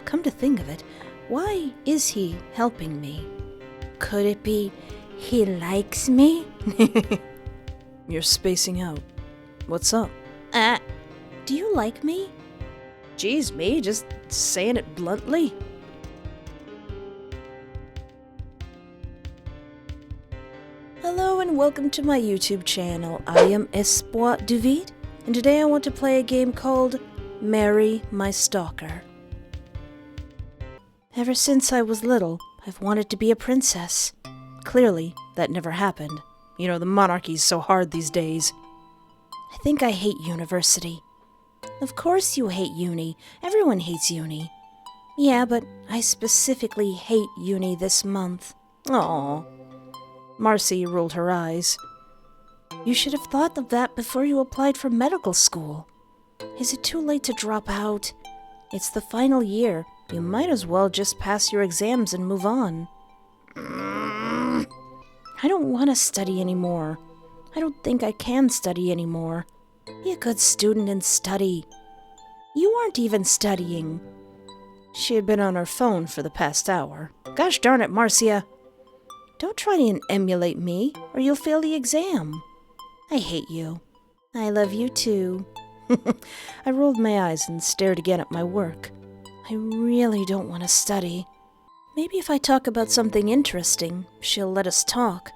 Come to think of it, why is he helping me? Could it be he likes me? You're spacing out. What's up? Do you like me? Geez, me, just saying it bluntly. Hello and welcome to my YouTube channel. I am Espoir David, and today I want to play a game called Marry My Stalker. Ever since I was little, I've wanted to be a princess. Clearly, that never happened. You know, the monarchy's so hard these days. I think I hate university. Of course you hate uni. Everyone hates uni. Yeah, but I specifically hate uni this month. Aww. Marcy rolled her eyes. You should have thought of that before you applied for medical school. Is it too late to drop out? It's the final year. You might as well just pass your exams and move on. I don't want to study anymore. I don't think I can study anymore. Be a good student and study. You aren't even studying. She had been on her phone for the past hour. Gosh darn it, Marcia. Don't try to emulate me, or you'll fail the exam. I hate you. I love you too. I rolled my eyes and stared again at my work. I really don't want to study. Maybe if I talk about something interesting, she'll let us talk.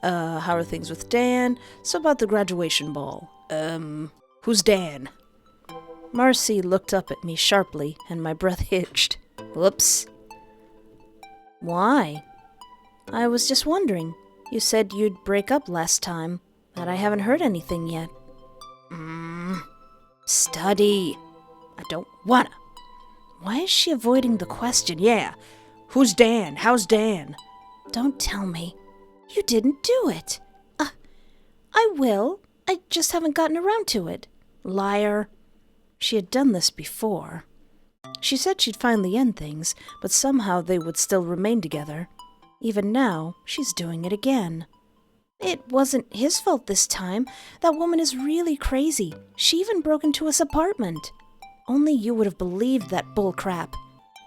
How are things with Dan? So about the graduation ball. Who's Dan? Marcy looked up at me sharply, and my breath hitched. Whoops. Why? I was just wondering. You said you'd break up last time, but I haven't heard anything yet. Study. I don't wanna. Why is she avoiding the question? Yeah. Who's Dan? How's Dan? Don't tell me. You didn't do it. I will. I just haven't gotten around to it. Liar. She had done this before. She said she'd finally end things, but somehow they would still remain together. Even now, she's doing it again. It wasn't his fault this time. That woman is really crazy. She even broke into his apartment. Only you would have believed that bullcrap.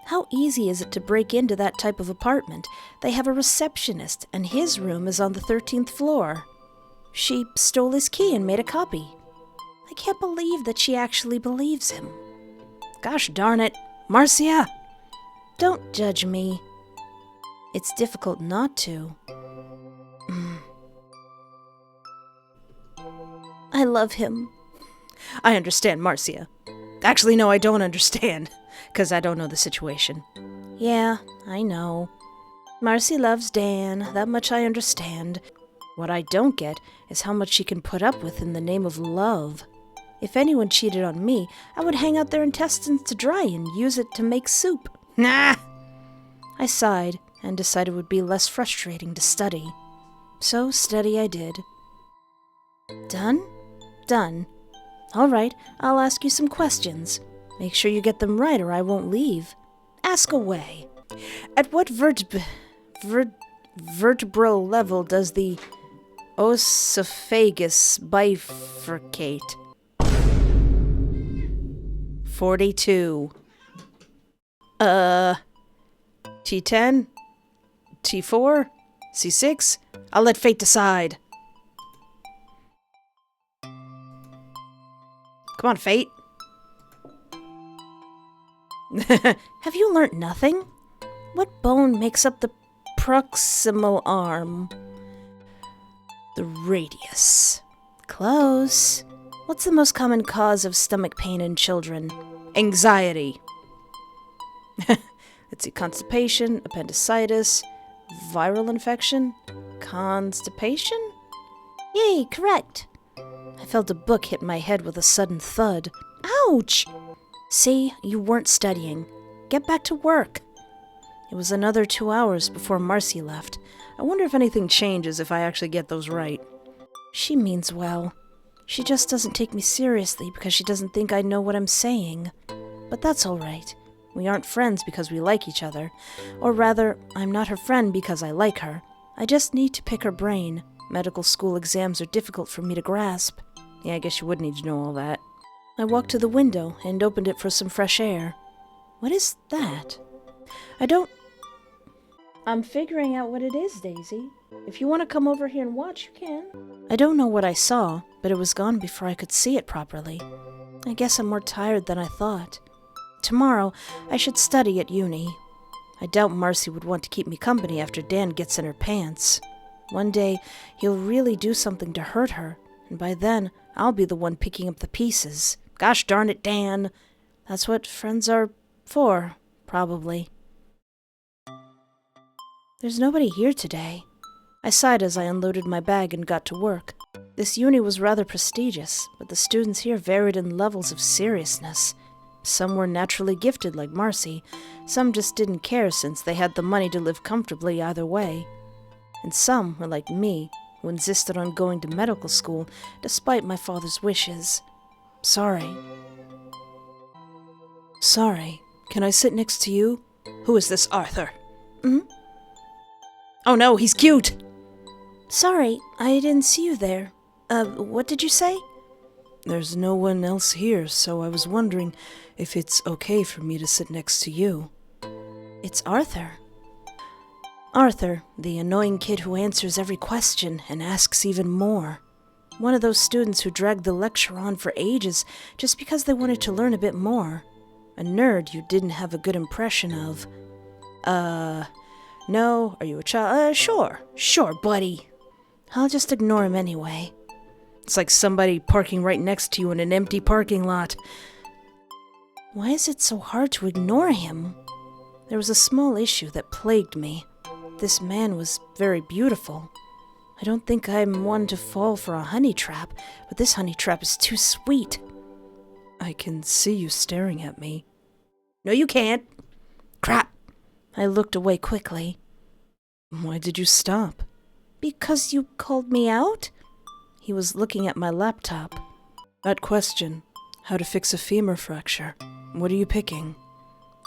How easy is it to break into that type of apartment? They have a receptionist, and his room is on the 13th floor. She stole his key and made a copy. I can't believe that she actually believes him. Gosh darn it, Marcia! Don't judge me. It's difficult not to. I love him. I understand, Marcia. Actually, no, I don't understand, because I don't know the situation. Yeah, I know. Marcy loves Dan, that much I understand. What I don't get is how much she can put up with in the name of love. If anyone cheated on me, I would hang out their intestines to dry and use it to make soup. Nah! I sighed and decided it would be less frustrating to study. So study I did. Done? Done. All right, I'll ask you some questions. Make sure you get them right or I won't leave. Ask away. At what vertebral level does the oesophagus bifurcate? 42. T10? T4? C6? I'll let fate decide. Come on, fate. Have you learnt nothing? What bone makes up the proximal arm? The radius. Close. What's the most common cause of stomach pain in children? Anxiety. Let's see, constipation, appendicitis, viral infection, constipation? Yay, correct. I felt a book hit my head with a sudden thud. Ouch! See, you weren't studying. Get back to work. It was another 2 hours before Marcy left. I wonder if anything changes if I actually get those right. She means well. She just doesn't take me seriously because she doesn't think I know what I'm saying. But that's all right. We aren't friends because we like each other. Or rather, I'm not her friend because I like her. I just need to pick her brain. Medical school exams are difficult for me to grasp. Yeah, I guess you would need to know all that. I walked to the window and opened it for some fresh air. What is that? I'm figuring out what it is, Daisy. If you want to come over here and watch, you can. I don't know what I saw, but it was gone before I could see it properly. I guess I'm more tired than I thought. Tomorrow, I should study at uni. I doubt Marcy would want to keep me company after Dan gets in her pants. One day, he'll really do something to hurt her, and by then, I'll be the one picking up the pieces. Gosh darn it, Dan! That's what friends are for, probably. There's nobody here today. I sighed as I unloaded my bag and got to work. This uni was rather prestigious, but the students here varied in levels of seriousness. Some were naturally gifted like Marcy, some just didn't care since they had the money to live comfortably either way. And some were like me, who insisted on going to medical school despite my father's wishes. Sorry, can I sit next to you? Who is this Arthur? Oh no, he's cute! Sorry, I didn't see you there. What did you say? There's no one else here, so I was wondering if it's okay for me to sit next to you. It's Arthur. Arthur, the annoying kid who answers every question and asks even more. One of those students who dragged the lecture on for ages just because they wanted to learn a bit more. A nerd you didn't have a good impression of. No, are you a child? Sure, buddy. I'll just ignore him anyway. It's like somebody parking right next to you in an empty parking lot. Why is it so hard to ignore him? There was a small issue that plagued me. This man was very beautiful. I don't think I'm one to fall for a honey trap, but this honey trap is too sweet. I can see you staring at me. No, you can't. Crap. I looked away quickly. Why did you stop? Because you called me out? He was looking at my laptop. That question, how to fix a femur fracture. What are you picking?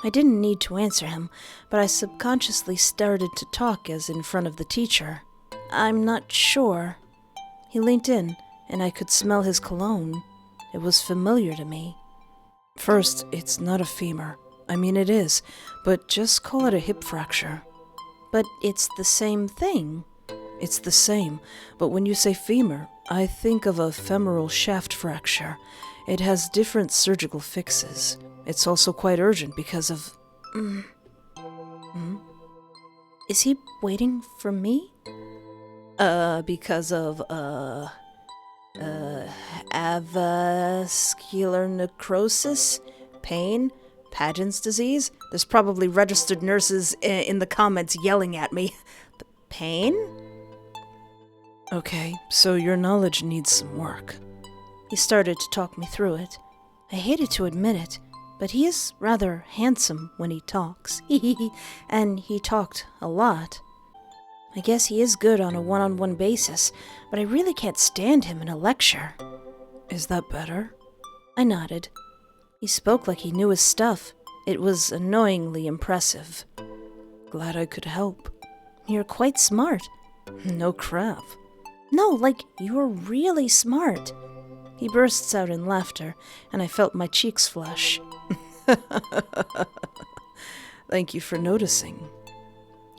I didn't need to answer him, but I subconsciously started to talk as in front of the teacher. I'm not sure. He leaned in, and I could smell his cologne. It was familiar to me. First, it's not a femur. I mean, it is, but just call it a hip fracture. But it's the same thing. It's the same, but when you say femur, I think of a femoral shaft fracture. It has different surgical fixes. It's also quite urgent because of... Is he waiting for me? Because of, avascular necrosis? Pain? Paget's disease? There's probably registered nurses in the comments yelling at me. Pain? Okay, so your knowledge needs some work. He started to talk me through it. I hated to admit it, but he is rather handsome when he talks. And he talked a lot. I guess he is good on a one-on-one basis, but I really can't stand him in a lecture. Is that better? I nodded. He spoke like he knew his stuff. It was annoyingly impressive. Glad I could help. You're quite smart. No crap. No, like, you're really smart. He bursts out in laughter, and I felt my cheeks flush. Thank you for noticing.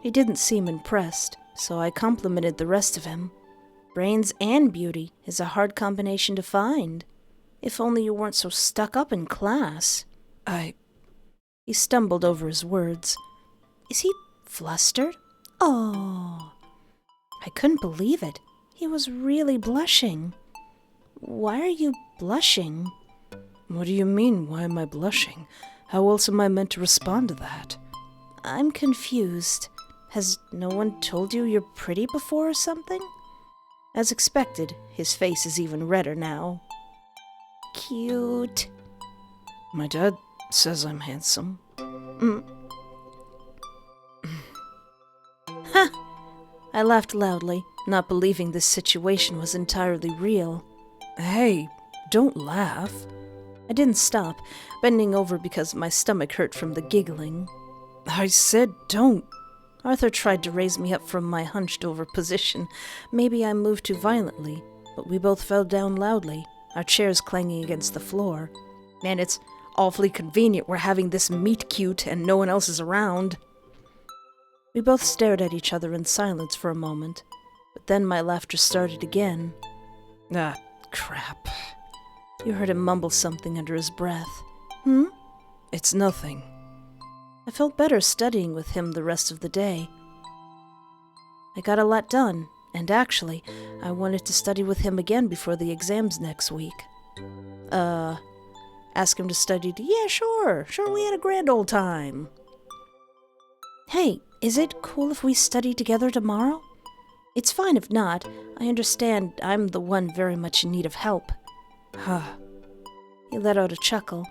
He didn't seem impressed, so I complimented the rest of him. Brains and beauty is a hard combination to find. If only you weren't so stuck up in class. He stumbled over his words. Is he flustered? Oh. I couldn't believe it. He was really blushing. Why are you blushing? What do you mean, why am I blushing? How else am I meant to respond to that? I'm confused. Has no one told you you're pretty before or something? As expected, his face is even redder now. Cute. My dad says I'm handsome. Ha! I laughed loudly, not believing this situation was entirely real. Hey, don't laugh. I didn't stop, bending over because my stomach hurt from the giggling. I said don't. Arthur tried to raise me up from my hunched-over position. Maybe I moved too violently, but we both fell down loudly, our chairs clanging against the floor. Man, it's awfully convenient we're having this meet-cute and no one else is around. We both stared at each other in silence for a moment, but then my laughter started again. Ah, crap. You heard him mumble something under his breath. It's nothing. I felt better studying with him the rest of the day. I got a lot done, and actually, I wanted to study with him again before the exams next week. Ask him to study yeah, sure, we had a grand old time. Hey, is it cool if we study together tomorrow? It's fine if not. I understand I'm the one very much in need of help. He let out a chuckle.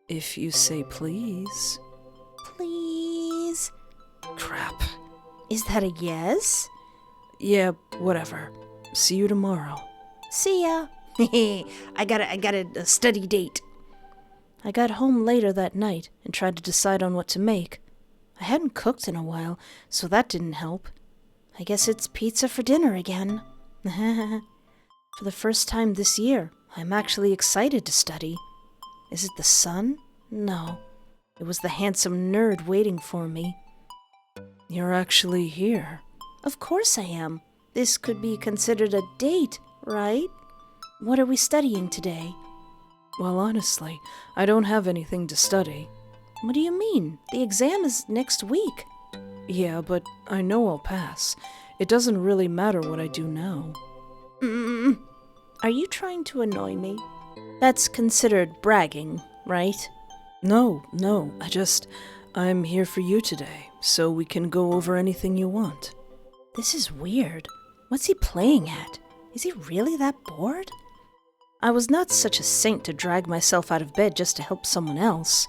If you say please. Please? Crap. Is that a yes? Yeah, whatever. See you tomorrow. See ya. I got a study date. I got home later that night and tried to decide on what to make. I hadn't cooked in a while, so that didn't help. I guess it's pizza for dinner again. For the first time this year, I'm actually excited to study. Is it the sun? No. It was the handsome nerd waiting for me. You're actually here. Of course I am. This could be considered a date, right? What are we studying today? Well, honestly, I don't have anything to study. What do you mean? The exam is next week. Yeah, but I know I'll pass. It doesn't really matter what I do now. Are you trying to annoy me? That's considered bragging, right? No, I'm here for you today, so we can go over anything you want. This is weird. What's he playing at? Is he really that bored? I was not such a saint to drag myself out of bed just to help someone else.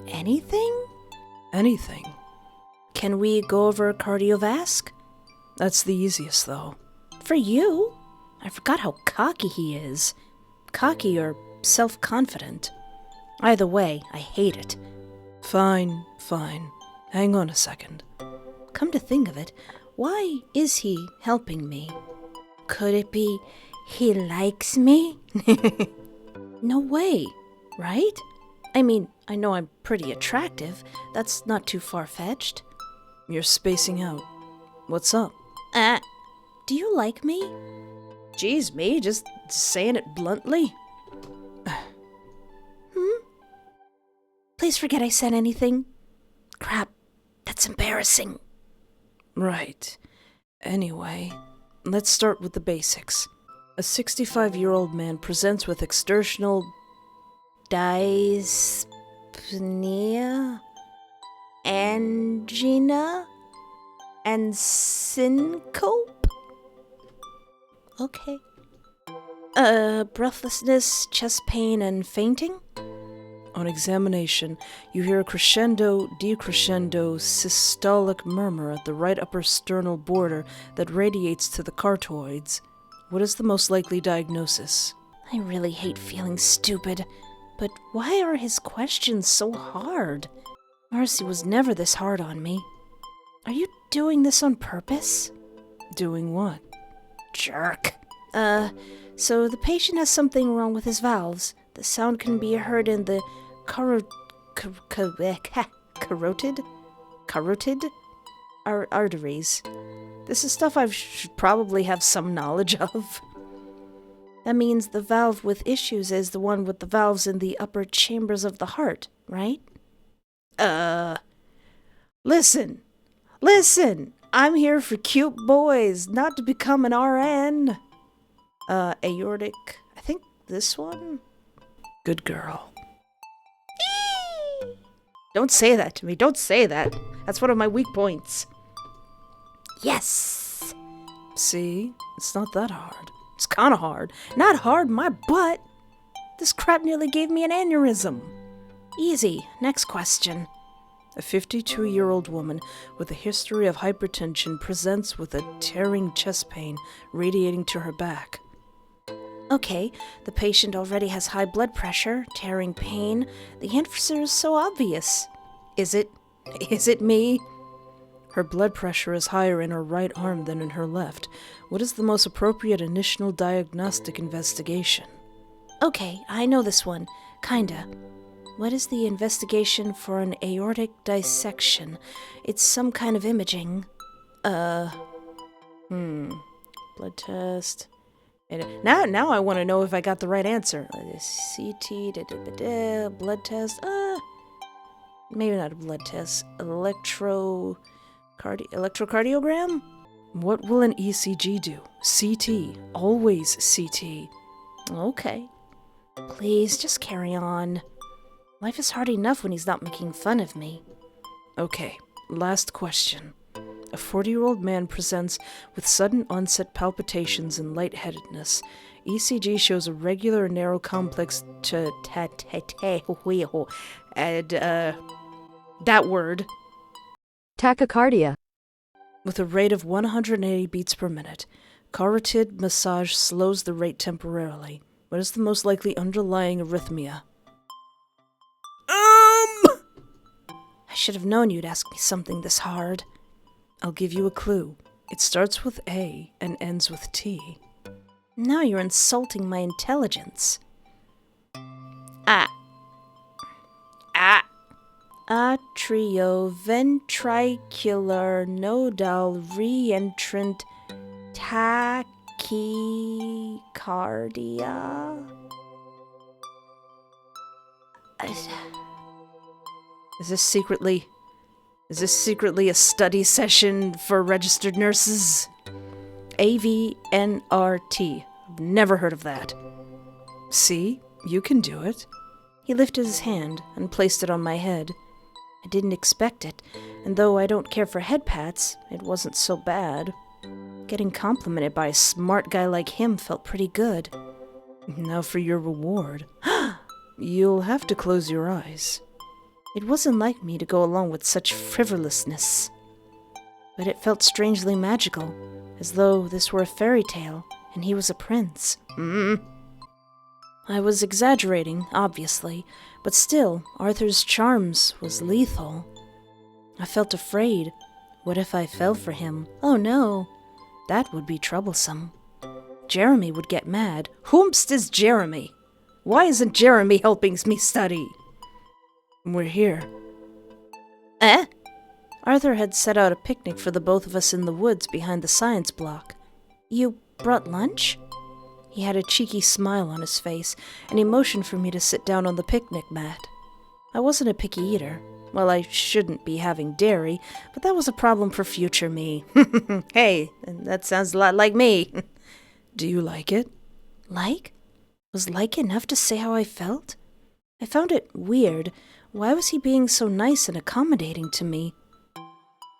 Anything? Anything. Can we go over cardiovasc? That's the easiest, though. For you? I forgot how cocky he is. Cocky or self-confident. Either way, I hate it. Fine. Hang on a second. Come to think of it, why is he helping me? Could it be he likes me? No way, right? I mean, I know I'm pretty attractive. That's not too far-fetched. You're spacing out. What's up? Do you like me? Geez, me, just saying it bluntly. Please forget I said anything. Crap, that's embarrassing. Right. Anyway, let's start with the basics. A 65-year-old man presents with exertional dyspnea, angina, and syncope? Okay. Breathlessness, chest pain, and fainting? On examination, you hear a crescendo, decrescendo, systolic murmur at the right upper sternal border that radiates to the carotid. What is the most likely diagnosis? I really hate feeling stupid, but why are his questions so hard? Marcy was never this hard on me. Are you doing this on purpose? Doing what? Jerk. So the patient has something wrong with his valves. The sound can be heard in the carotid arteries. This is stuff I should probably have some knowledge of. That means the valve with issues is the one with the valves in the upper chambers of the heart, right? Listen. I'm here for cute boys, not to become an RN. Aortic, I think this one? Good girl. Don't say that to me. Don't say that. That's one of my weak points. Yes! See? It's not that hard. It's kind of hard. Not hard, my butt. This crap nearly gave me an aneurysm. Easy. Next question. A 52-year-old woman with a history of hypertension presents with a tearing chest pain radiating to her back. Okay, the patient already has high blood pressure, tearing pain. The answer is so obvious. Is it me? Her blood pressure is higher in her right arm than in her left. What is the most appropriate initial diagnostic investigation? Okay, I know this one. Kinda. What is the investigation for an aortic dissection? It's some kind of imaging. Blood test. Now I want to know if I got the right answer. CT, blood test. Maybe not a blood test. Electrocardiogram? What will an ECG do? CT. Always CT. Okay. Please, just carry on. Life is hard enough when he's not making fun of me. Okay, last question. A 40-year-old man presents with sudden onset palpitations and lightheadedness. ECG shows a regular and narrow complex and that word. Tachycardia. With a rate of 180 beats per minute. Carotid massage slows the rate temporarily. What is the most likely underlying arrhythmia? I should have known you'd ask me something this hard. I'll give you a clue. It starts with A and ends with T. Now you're insulting my intelligence. Atrioventricular nodal reentrant tachycardia. Is this secretly a study session for registered nurses? AVNRT. I've never heard of that. See? You can do it. He lifted his hand and placed it on my head. I didn't expect it, and though I don't care for head pats, it wasn't so bad. Getting complimented by a smart guy like him felt pretty good. Now for your reward. You'll have to close your eyes. It wasn't like me to go along with such frivolousness. But it felt strangely magical, as though this were a fairy tale, and he was a prince. I was exaggerating, obviously, but still, Arthur's charms was lethal. I felt afraid. What if I fell for him? Oh no, that would be troublesome. Jeremy would get mad. Whomst is Jeremy? Why isn't Jeremy helping me study? We're here. Arthur had set out a picnic for the both of us in the woods behind the science block. You brought lunch? He had a cheeky smile on his face, and he motioned for me to sit down on the picnic mat. I wasn't a picky eater. Well, I shouldn't be having dairy, but that was a problem for future me. Hey, that sounds a lot like me. Do you like it? Like? Was like enough to say how I felt? I found it weird. Why was he being so nice and accommodating to me?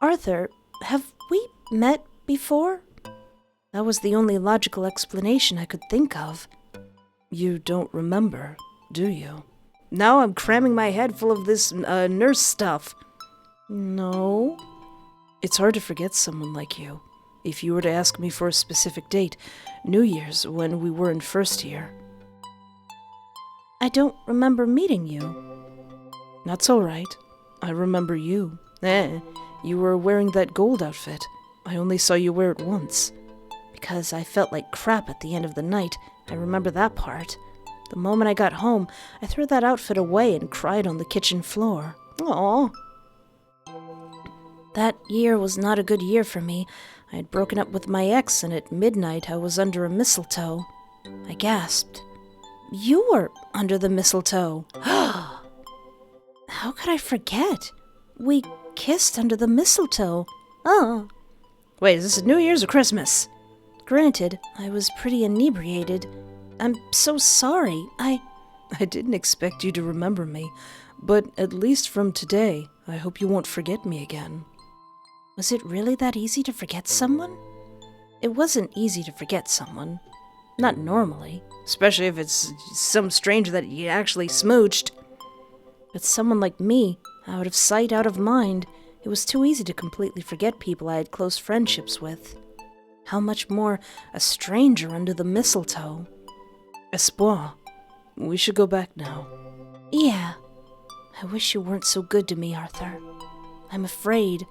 Arthur, have we met before? That was the only logical explanation I could think of. You don't remember, do you? Now I'm cramming my head full of this nurse stuff. No. It's hard to forget someone like you. If you were to ask me for a specific date, New Year's, when we were in first year. I don't remember meeting you. That's all right. I remember you. You were wearing that gold outfit. I only saw you wear it once. Because I felt like crap at the end of the night. I remember that part. The moment I got home, I threw that outfit away and cried on the kitchen floor. Aww. That year was not a good year for me. I had broken up with my ex, and at midnight I was under a mistletoe. I gasped. You were under the mistletoe. How could I forget? We kissed under the mistletoe. Oh. Wait, is this New Year's or Christmas? Granted, I was pretty inebriated. I'm so sorry. I didn't expect you to remember me, but at least from today, I hope you won't forget me again. Was it really that easy to forget someone? It wasn't easy to forget someone. Not normally, especially if it's some stranger that you actually smooched. But someone like me, out of sight, out of mind, it was too easy to completely forget people I had close friendships with. How much more a stranger under the mistletoe? Espoir, we should go back now. Yeah. I wish you weren't so good to me, Arthur. I'm afraid.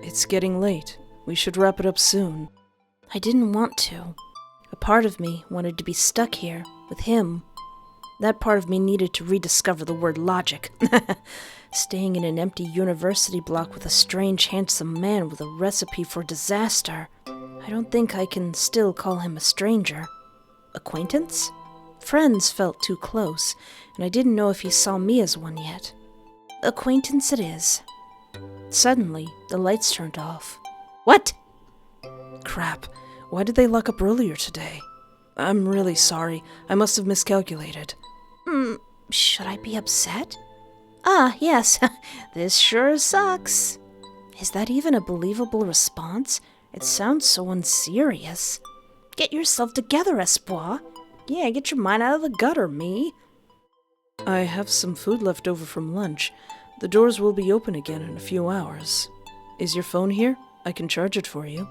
It's getting late. We should wrap it up soon. I didn't want to. A part of me wanted to be stuck here with him. That part of me needed to rediscover the word logic. Staying in an empty university block with a strange, handsome man with a recipe for disaster. I don't think I can still call him a stranger. Acquaintance? Friends felt too close, and I didn't know if he saw me as one yet. Acquaintance it is. Suddenly, the lights turned off. What? Crap. Why did they lock up earlier today? I'm really sorry. I must have miscalculated. Should I be upset? Ah, yes. This sure sucks. Is that even a believable response? It sounds so unserious. Get yourself together, Espoir. Yeah, get your mind out of the gutter, me. I have some food left over from lunch. The doors will be open again in a few hours. Is your phone here? I can charge it for you.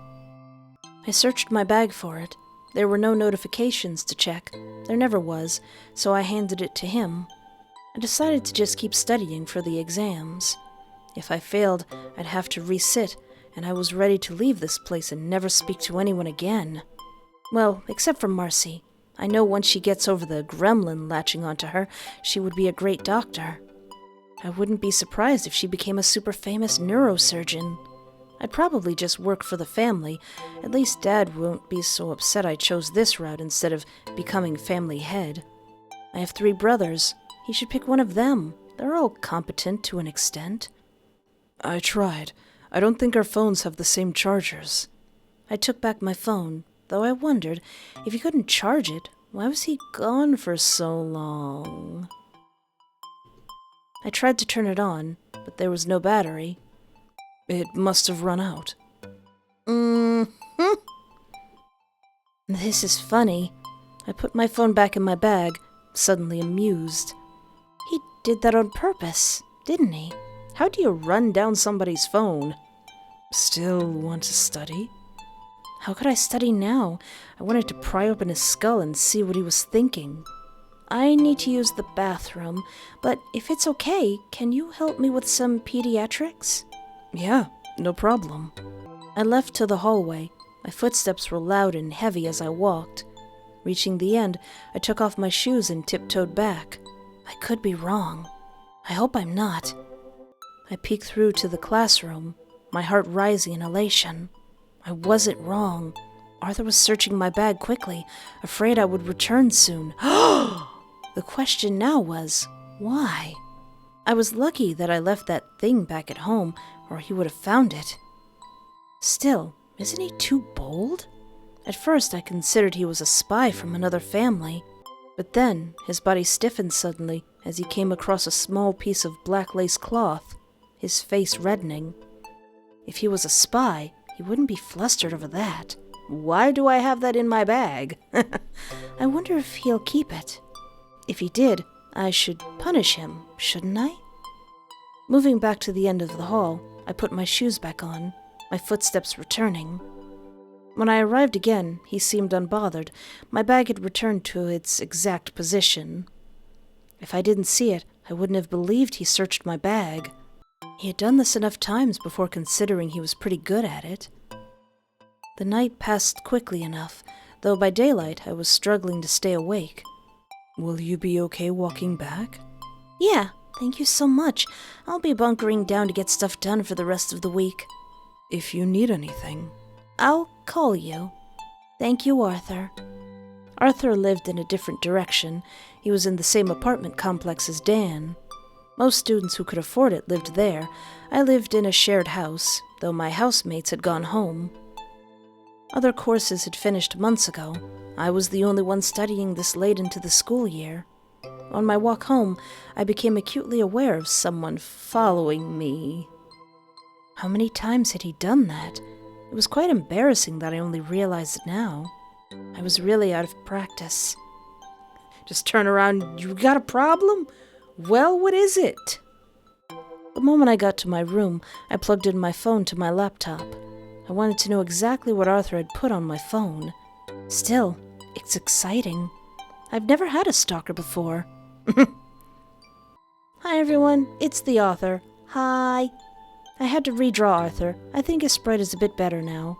I searched my bag for it. There were no notifications to check. There never was, so I handed it to him. I decided to just keep studying for the exams. If I failed, I'd have to resit, and I was ready to leave this place and never speak to anyone again. Well, except for Marcy. I know once she gets over the gremlin latching onto her, she would be a great doctor. I wouldn't be surprised if she became a super famous neurosurgeon. I'd probably just work for the family. At least Dad won't be so upset I chose this route instead of becoming family head. I have 3 brothers. He should pick one of them. They're all competent to an extent. I tried. I don't think our phones have the same chargers. I took back my phone, though I wondered, if he couldn't charge it, why was he gone for so long? I tried to turn it on, but there was no battery. It must have run out. This is funny. I put my phone back in my bag, suddenly amused. He did that on purpose, didn't he? How do you run down somebody's phone? Still want to study? How could I study now? I wanted to pry open his skull and see what he was thinking. I need to use the bathroom, but if it's okay, can you help me with some pediatrics? Yeah, no problem. I left to the hallway. My footsteps were loud and heavy as I walked. Reaching the end, I took off my shoes and tiptoed back. I could be wrong. I hope I'm not. I peeked through to the classroom, my heart rising in elation. I wasn't wrong. Arthur was searching my bag quickly, afraid I would return soon. The question now was, why? I was lucky that I left that thing back at home, or he would have found it. Still, isn't he too bold? At first I considered he was a spy from another family, but then his body stiffened suddenly as he came across a small piece of black lace cloth, his face reddening. If he was a spy, he wouldn't be flustered over that. Why do I have that in my bag? I wonder if he'll keep it. If he did, I should punish him, shouldn't I? Moving back to the end of the hall, I put my shoes back on, my footsteps returning. When I arrived again, he seemed unbothered. My bag had returned to its exact position. If I didn't see it, I wouldn't have believed he searched my bag. He had done this enough times before considering he was pretty good at it. The night passed quickly enough, though by daylight I was struggling to stay awake. Will you be okay walking back? Yeah, thank you so much. I'll be bunkering down to get stuff done for the rest of the week. If you need anything, I'll call you. Thank you, Arthur. Arthur lived in a different direction. He was in the same apartment complex as Dan. Most students who could afford it lived there. I lived in a shared house, though my housemates had gone home. Other courses had finished months ago. I was the only one studying this late into the school year. On my walk home, I became acutely aware of someone following me. How many times had he done that? It was quite embarrassing that I only realized it now. I was really out of practice. Just turn around, you got a problem? Well, what is it? The moment I got to my room, I plugged in my phone to my laptop. I wanted to know exactly what Arthur had put on my phone. Still, it's exciting. I've never had a stalker before. Hi everyone, it's the author. Hi. I had to redraw Arthur. I think his sprite is a bit better now.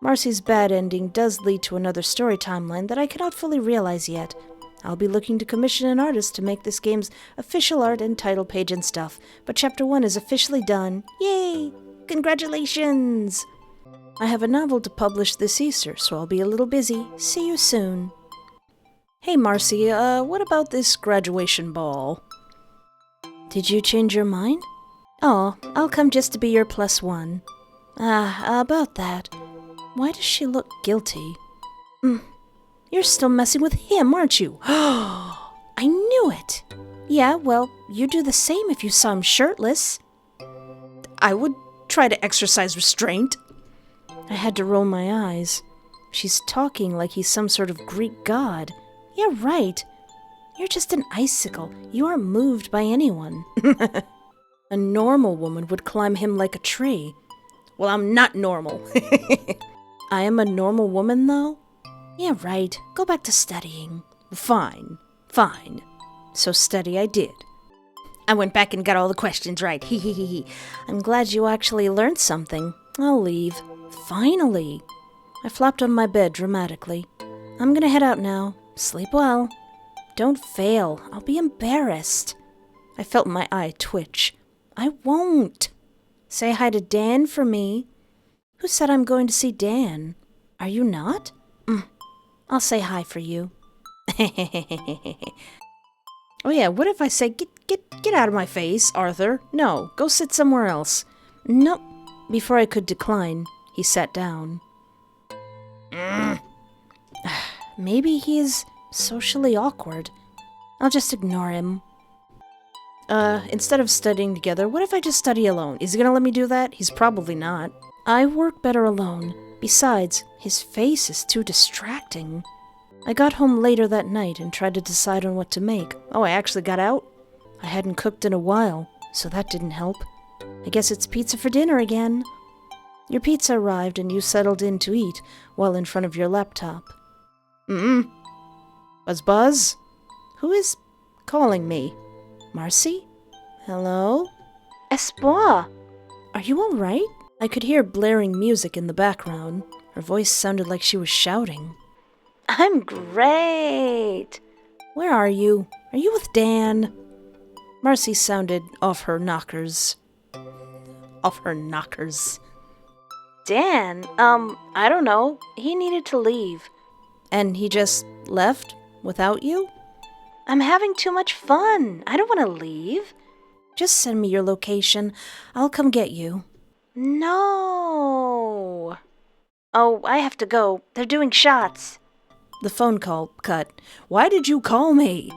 Marcy's bad ending does lead to another story timeline that I cannot fully realize yet. I'll be looking to commission an artist to make this game's official art and title page and stuff, but Chapter 1 is officially done. Yay! Congratulations! I have a novel to publish this Easter, so I'll be a little busy. See you soon. Hey, Marcy, what about this graduation ball? Did you change your mind? Oh, I'll come just to be your +1. About that. Why does she look guilty? You're still messing with him, aren't you? I knew it! Yeah, well, you'd do the same if you saw him shirtless. I would try to exercise restraint. I had to roll my eyes. She's talking like he's some sort of Greek god. Yeah, right. You're just an icicle. You aren't moved by anyone. A normal woman would climb him like a tree. Well, I'm not normal. I am a normal woman, though? Yeah, right. Go back to studying. Fine. So study I did. I went back and got all the questions right. I'm glad you actually learned something. I'll leave. Finally. I flopped on my bed dramatically. I'm gonna head out now. Sleep well. Don't fail. I'll be embarrassed. I felt my eye twitch. I won't. Say hi to Dan for me. Who said I'm going to see Dan? Are you not? I'll say hi for you. Oh yeah, what if I say, get out of my face, Arthur? No, go sit somewhere else. Nope. Before I could decline, he sat down. Maybe he is socially awkward. I'll just ignore him. Instead of studying together, what if I just study alone? Is he gonna let me do that? He's probably not. I work better alone. Besides, his face is too distracting. I got home later that night and tried to decide on what to make. Oh, I actually got out? I hadn't cooked in a while, so that didn't help. I guess it's pizza for dinner again. Your pizza arrived and you settled in to eat while in front of your laptop. Buzz? Who is calling me? Marcy? Hello? Espoir! Are you all right? I could hear blaring music in the background. Her voice sounded like she was shouting. I'm great! Where are you? Are you with Dan? Marcy sounded off her knockers. Dan? I don't know. He needed to leave. And he just left without you? I'm having too much fun. I don't want to leave. Just send me your location. I'll come get you. No. Oh, I have to go. They're doing shots. The phone call cut. Why did you call me?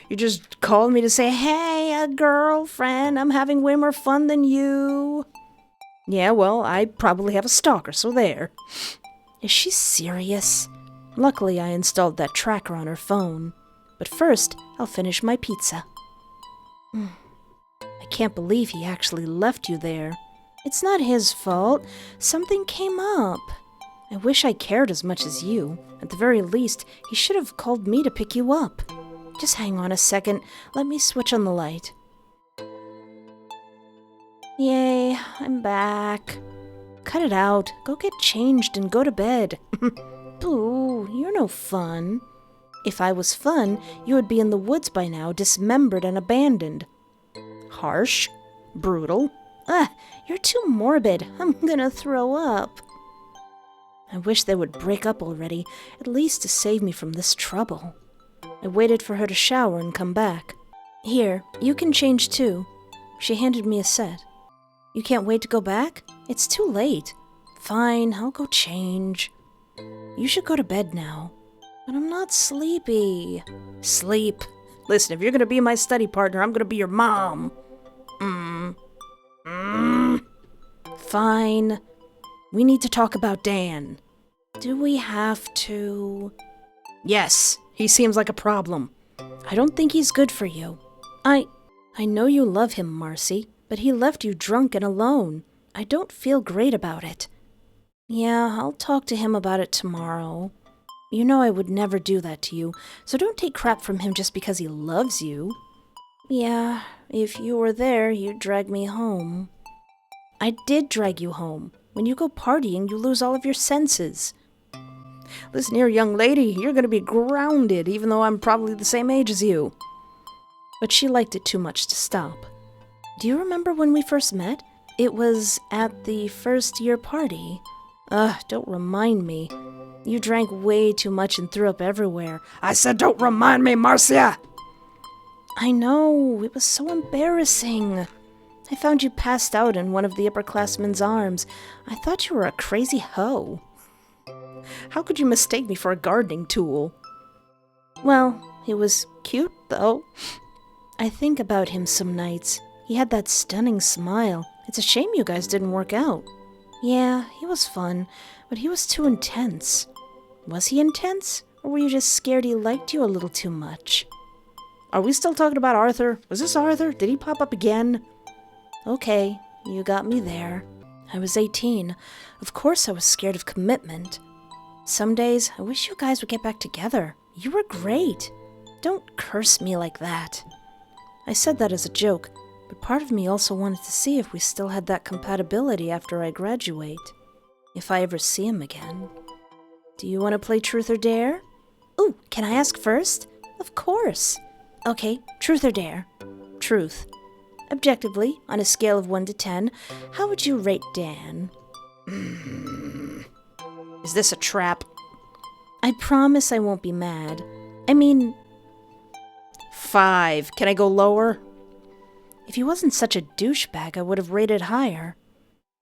You just called me to say, hey, a girlfriend, I'm having way more fun than you. Yeah, well, I probably have a stalker, so there. Is she serious? Luckily, I installed that tracker on her phone. But first, I'll finish my pizza. I can't believe he actually left you there. It's not his fault. Something came up. I wish I cared as much as you. At the very least, he should have called me to pick you up. Just hang on a second. Let me switch on the light. Yay, I'm back. Cut it out. Go get changed and go to bed. Boo, you're no fun. If I was fun, you would be in the woods by now, dismembered and abandoned. Harsh. Brutal. You're too morbid. I'm gonna throw up. I wish they would break up already, at least to save me from this trouble. I waited for her to shower and come back. Here, you can change too. She handed me a set. You can't wait to go back? It's too late. Fine, I'll go change. You should go to bed now. But I'm not sleepy. Sleep. Listen, if you're gonna be my study partner, I'm gonna be your mom. Fine. We need to talk about Dan. Do we have to? Yes, he seems like a problem. I don't think he's good for you. I know you love him, Marcy, but he left you drunk and alone. I don't feel great about it. Yeah, I'll talk to him about it tomorrow. You know I would never do that to you, so don't take crap from him just because he loves you. Yeah, if you were there, you'd drag me home. I did drag you home. When you go partying, you lose all of your senses. Listen here, young lady, you're gonna be grounded, even though I'm probably the same age as you. But she liked it too much to stop. Do you remember when we first met? It was at the first year party. Don't remind me. You drank way too much and threw up everywhere. I said don't remind me, Marcia! I know, it was so embarrassing. I found you passed out in one of the upperclassmen's arms. I thought you were a crazy hoe. How could you mistake me for a gardening tool? Well, he was cute, though. I think about him some nights. He had that stunning smile. It's a shame you guys didn't work out. Yeah, he was fun, but he was too intense. Was he intense? Or were you just scared he liked you a little too much? Are we still talking about Arthur? Was this Arthur? Did he pop up again? Okay, you got me there. I was 18. Of course I was scared of commitment. Some days, I wish you guys would get back together. You were great. Don't curse me like that. I said that as a joke, but part of me also wanted to see if we still had that compatibility after I graduate. If I ever see him again. Do you want to play Truth or Dare? Ooh, can I ask first? Of course. Okay, Truth or Dare? Truth. Objectively, on a scale of 1 to 10, how would you rate Dan? Is this a trap? I promise I won't be mad. I mean... 5. Can I go lower? If he wasn't such a douchebag, I would have rated higher.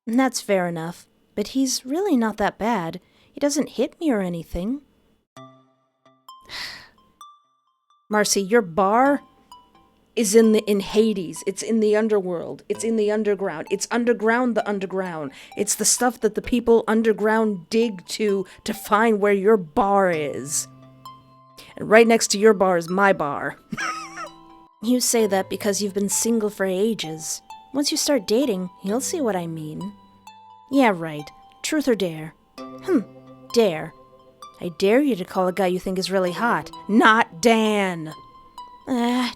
That's fair enough, but he's really not that bad. He doesn't hit me or anything. Marcy, your bar is in Hades. It's in the underworld. It's in the underground. It's underground the underground. It's the stuff that the people underground dig to find where your bar is. And right next to your bar is my bar. You say that because you've been single for ages. Once you start dating, you'll see what I mean. Yeah, right. Truth or dare? Dare. I dare you to call a guy you think is really hot. Not Dan.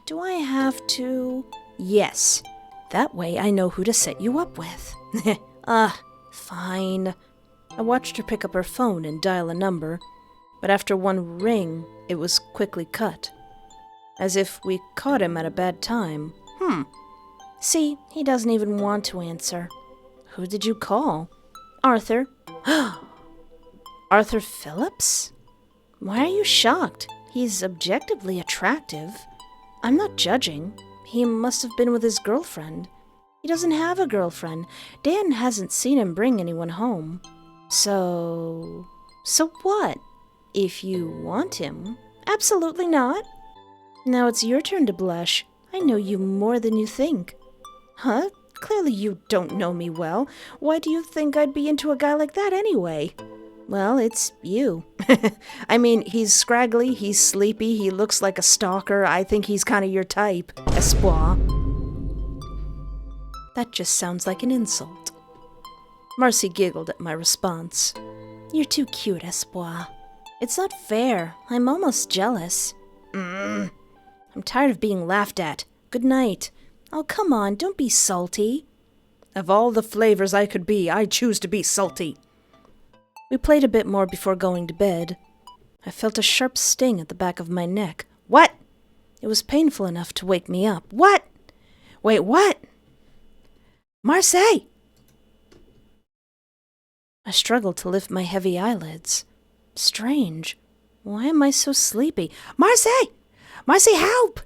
Do I have to? Yes. That way I know who to set you up with. Fine. I watched her pick up her phone and dial a number, but after one ring, it was quickly cut. As if we caught him at a bad time. See, he doesn't even want to answer. Who did you call? Arthur. Arthur Phillips? Why are you shocked? He's objectively attractive. I'm not judging. He must have been with his girlfriend. He doesn't have a girlfriend. Dan hasn't seen him bring anyone home. So what? If you want him. Absolutely not. Now it's your turn to blush. I know you more than you think. Huh? Clearly you don't know me well. Why do you think I'd be into a guy like that anyway? Well, it's you. I mean, he's scraggly, he's sleepy, he looks like a stalker. I think he's kind of your type. Espoir. That just sounds like an insult. Marcy giggled at my response. You're too cute, Espoir. It's not fair. I'm almost jealous. I'm tired of being laughed at. Good night. Oh, come on, don't be salty. Of all the flavors I could be, I choose to be salty. We played a bit more before going to bed. I felt a sharp sting at the back of my neck. What? It was painful enough to wake me up. What? Wait, what? Marcy! I struggled to lift my heavy eyelids. Strange. Why am I so sleepy? Marcy! Marcy, help!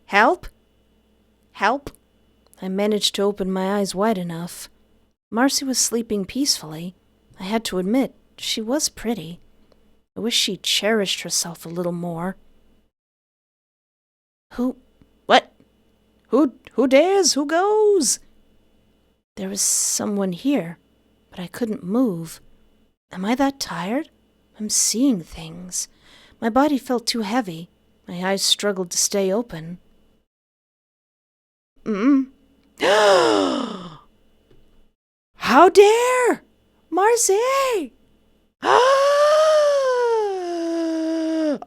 Help? Help? I managed to open my eyes wide enough. Marcy was sleeping peacefully. I had to admit, she was pretty. I wish she cherished herself a little more. What? Who dares? Who goes? There was someone here, but I couldn't move. Am I that tired? I'm seeing things. My body felt too heavy. My eyes struggled to stay open. How dare! Marcy!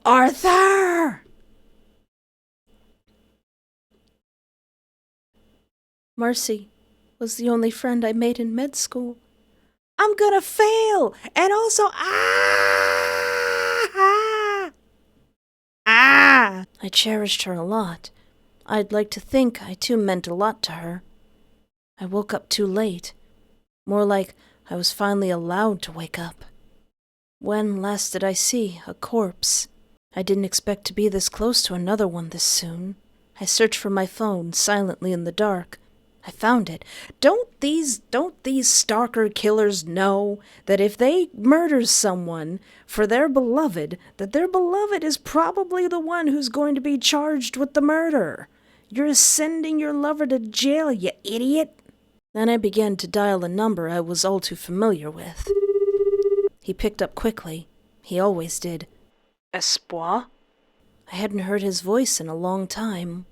Arthur! Marcy was the only friend I made in med school. I'm gonna fail! And also, I cherished her a lot. I'd like to think I too meant a lot to her. I woke up too late. More like I was finally allowed to wake up. When last did I see a corpse? I didn't expect to be this close to another one this soon. I searched for my phone silently in the dark. I found it. Don't these stalker killers know that if they murder someone for their beloved, that their beloved is probably the one who's going to be charged with the murder? You're sending your lover to jail, you idiot. Then I began to dial a number I was all too familiar with. He picked up quickly. He always did. Espoir? I hadn't heard his voice in a long time.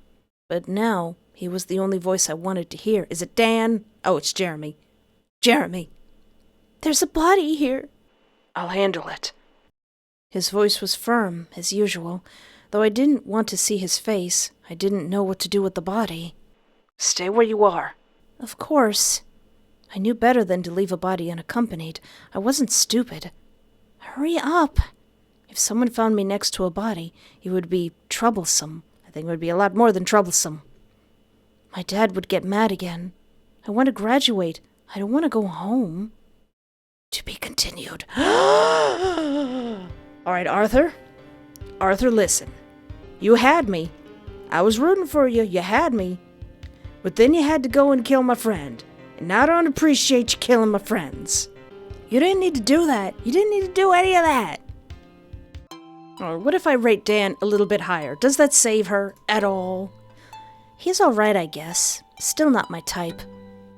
But now, he was the only voice I wanted to hear. Is it Dan? Oh, it's Jeremy. Jeremy! There's a body here. I'll handle it. His voice was firm, as usual. Though I didn't want to see his face, I didn't know what to do with the body. Stay where you are. Of course. I knew better than to leave a body unaccompanied. I wasn't stupid. Hurry up. If someone found me next to a body, it would be troublesome. I think it would be a lot more than troublesome. My dad would get mad again. I want to graduate. I don't want to go home. To be continued. All right, Arthur. Arthur, listen. You had me. I was rooting for you. You had me. But then you had to go and kill my friend. And I don't appreciate you killing my friends. You didn't need to do that. You didn't need to do any of that. Or what if I rate Dan a little bit higher? Does that save her at all? He's all right, I guess. Still not my type.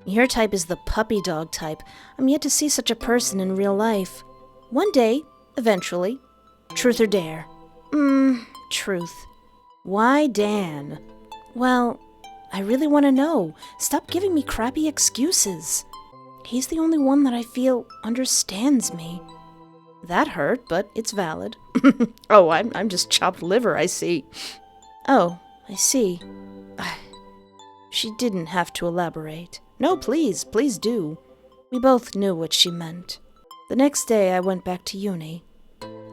Your type is the puppy dog type. I'm yet to see such a person in real life. One day, eventually. Truth or dare? Truth. Why Dan? Well, I really want to know. Stop giving me crappy excuses. He's the only one that I feel understands me. That hurt, but it's valid. Oh, I'm just chopped liver, I see. Oh, I see. She didn't have to elaborate. No, please do. We both knew what she meant. The next day I went back to uni.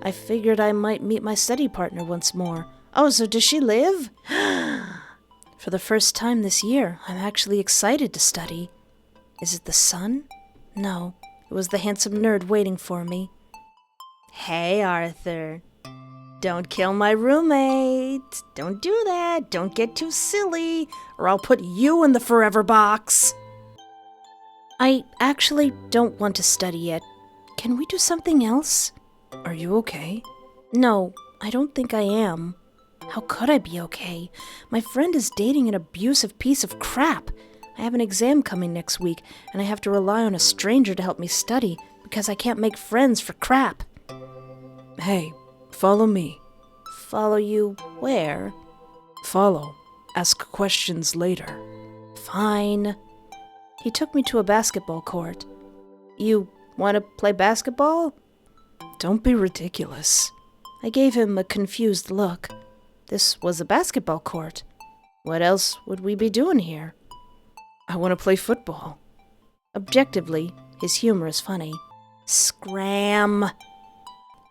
I figured I might meet my study partner once more. Oh, so does she live? For the first time this year, I'm actually excited to study. Is it the sun? No, it was the handsome nerd waiting for me. Hey, Arthur. Don't kill my roommate. Don't do that. Don't get too silly, or I'll put you in the forever box. I actually don't want to study yet. Can we do something else? Are you okay? No, I don't think I am. How could I be okay? My friend is dating an abusive piece of crap. I have an exam coming next week, and I have to rely on a stranger to help me study because I can't make friends for crap. Hey, follow me. Follow you where? Follow. Ask questions later. Fine. He took me to a basketball court. You want to play basketball? Don't be ridiculous. I gave him a confused look. This was a basketball court. What else would we be doing here? I want to play football. Objectively, his humor is funny. Scram.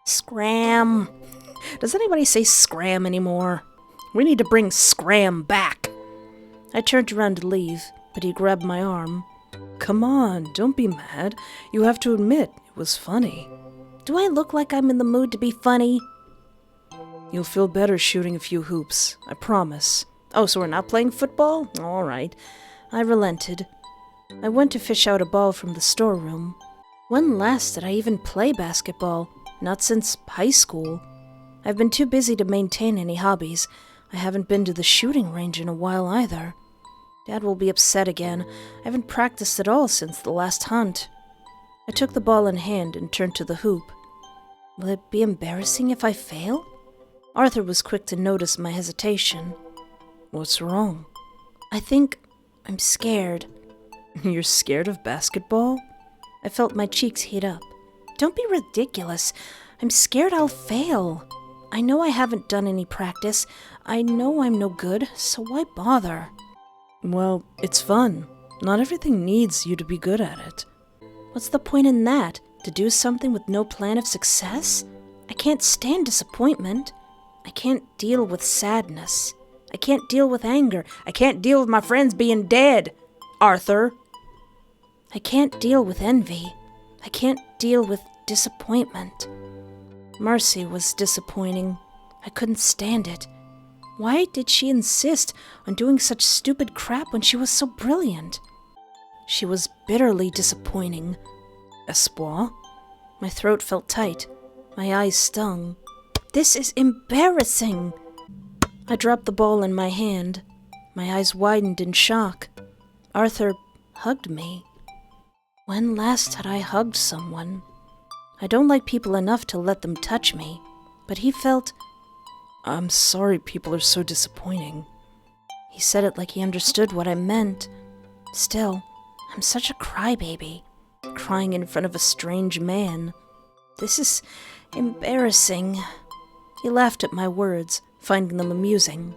Scram. Does anybody say scram anymore? We need to bring scram back. I turned around to leave, but he grabbed my arm. Come on, don't be mad. You have to admit, it was funny. Do I look like I'm in the mood to be funny? You'll feel better shooting a few hoops, I promise. Oh, so we're not playing football? All right. I relented. I went to fish out a ball from the storeroom. When last did I even play basketball? Not since high school. I've been too busy to maintain any hobbies. I haven't been to the shooting range in a while either. Dad will be upset again. I haven't practiced at all since the last hunt. I took the ball in hand and turned to the hoop. Will it be embarrassing if I fail? Arthur was quick to notice my hesitation. What's wrong? I think I'm scared. You're scared of basketball? I felt my cheeks heat up. Don't be ridiculous. I'm scared I'll fail. I know I haven't done any practice. I know I'm no good, so why bother? Well, it's fun. Not everything needs you to be good at it. What's the point in that? To do something with no plan of success? I can't stand disappointment. I can't deal with sadness. I can't deal with anger. I can't deal with my friends being dead, Arthur. I can't deal with envy. I can't deal with disappointment. Marcy was disappointing. I couldn't stand it. Why did she insist on doing such stupid crap when she was so brilliant? She was bitterly disappointing. Espoir? My throat felt tight. My eyes stung. This is embarrassing. I dropped the ball in my hand. My eyes widened in shock. Arthur hugged me. When last had I hugged someone? I don't like people enough to let them touch me, but he felt... I'm sorry people are so disappointing. He said it like he understood what I meant. Still, I'm such a crybaby, crying in front of a strange man. This is embarrassing. He laughed at my words, finding them amusing.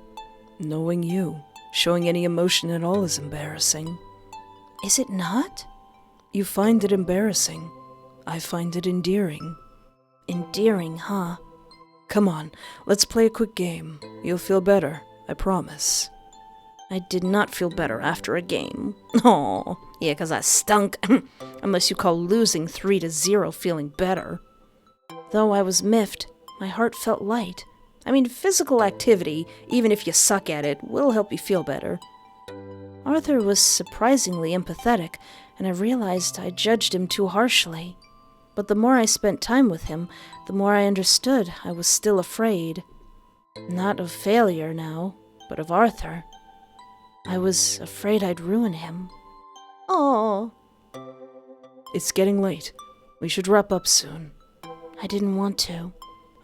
Knowing you, showing any emotion at all is embarrassing. Is it not? You find it embarrassing. I find it endearing. Endearing, huh? Come on, let's play a quick game. You'll feel better, I promise. I did not feel better after a game. Aw, yeah, 'cause I stunk. Unless you call losing 3-0 feeling better. Though I was miffed, my heart felt light. I mean, physical activity, even if you suck at it, will help you feel better. Arthur was surprisingly empathetic, and I realized I judged him too harshly. But the more I spent time with him, the more I understood I was still afraid. Not of failure now, but of Arthur. I was afraid I'd ruin him. Oh. It's getting late. We should wrap up soon. I didn't want to.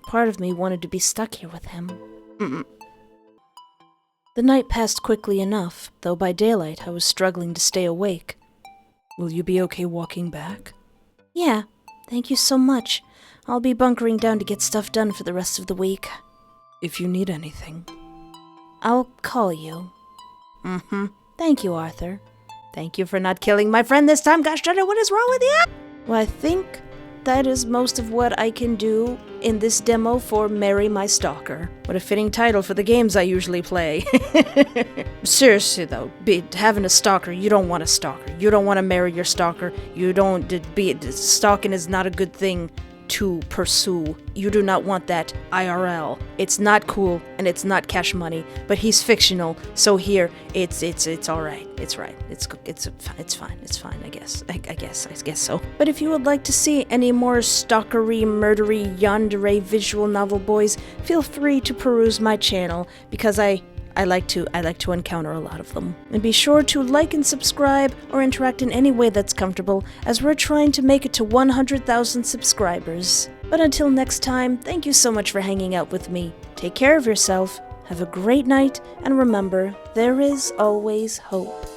Part of me wanted to be stuck here with him. The night passed quickly enough, though by daylight I was struggling to stay awake. Will you be okay walking back? Yeah, thank you so much. I'll be bunkering down to get stuff done for the rest of the week. If you need anything. I'll call you. Thank you, Arthur. Thank you for not killing my friend this time. Gosh darn it, what is wrong with you? Well, I think that is most of what I can do in this demo for Marry My Stalker. What a fitting title for the games I usually play. Seriously though, having a stalker, you don't want a stalker. You don't want to marry your stalker. Stalking is not a good thing to pursue. You do not want that IRL. It's not cool and it's not cash money, but he's fictional, so here it's all right. It's right. It's fine. It's fine. I guess so. But if you would like to see any more stalkery, murdery, yandere visual novel boys, feel free to peruse my channel because I like to encounter a lot of them. And be sure to like and subscribe or interact in any way that's comfortable, as we're trying to make it to 100,000 subscribers. But until next time, thank you so much for hanging out with me. Take care of yourself, have a great night, and remember, there is always hope.